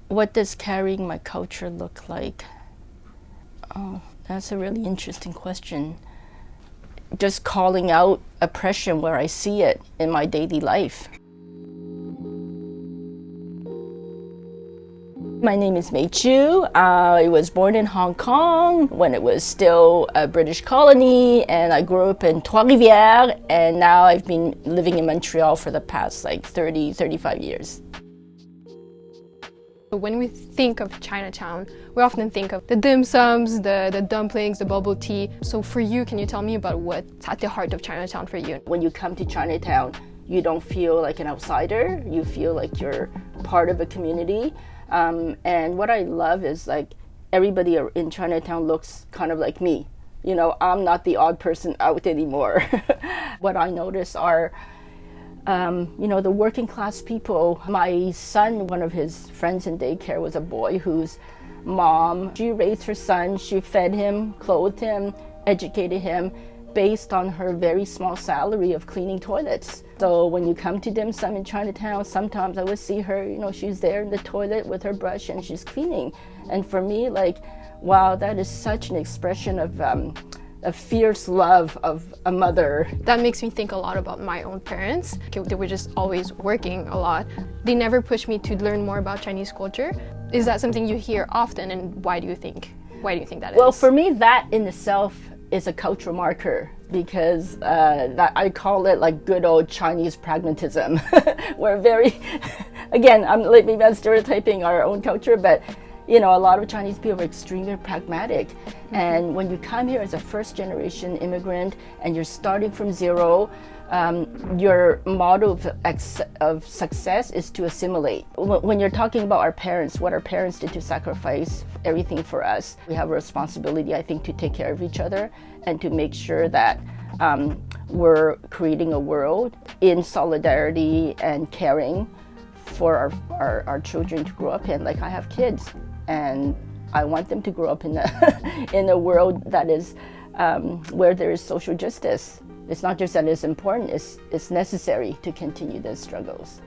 What does carrying my culture look like? Oh, that's a really interesting question. Just calling out oppression where I see it in my daily life. My name is May Chiu. I was born in Hong Kong when it was still a British colony, and I grew up in Trois-Rivières, and now I've been living in Montreal for the past 35 years. When we think of Chinatown, we often think of the dim sums, the dumplings, the bubble tea. So for you, can you tell me about what's at the heart of Chinatown for you? When you come to Chinatown, you don't feel like an outsider. You feel like you're part of a community. And what I love is everybody in Chinatown looks kind of like me. You know, I'm not the odd person out anymore. What I notice are the working class people. My son, one of his friends in daycare was a boy whose mom, she raised her son, she fed him, clothed him, educated him based on her very small salary of cleaning toilets. So when you come to dim sum in Chinatown, sometimes I would see her, she's there in the toilet with her brush and she's cleaning. And for me, wow, that is such an expression of a fierce love of a mother. That makes me think a lot about my own parents. They were just always working a lot. They never pushed me to learn more about Chinese culture. Is that something you hear often, and why do you think that is? Well, for me, that in itself is a cultural marker, because I call it good old Chinese pragmatism. We're very, again, maybe I'm stereotyping our own culture, but a lot of Chinese people are extremely pragmatic. Mm-hmm. And when you come here as a first-generation immigrant and you're starting from zero, your model of success is to assimilate. When you're talking about our parents, what our parents did to sacrifice everything for us, we have a responsibility, I think, to take care of each other and to make sure that we're creating a world in solidarity and caring for our children to grow up in. I have kids, and I want them to grow up in a world that is where there is social justice. It's not just that it's important, it's necessary to continue those struggles.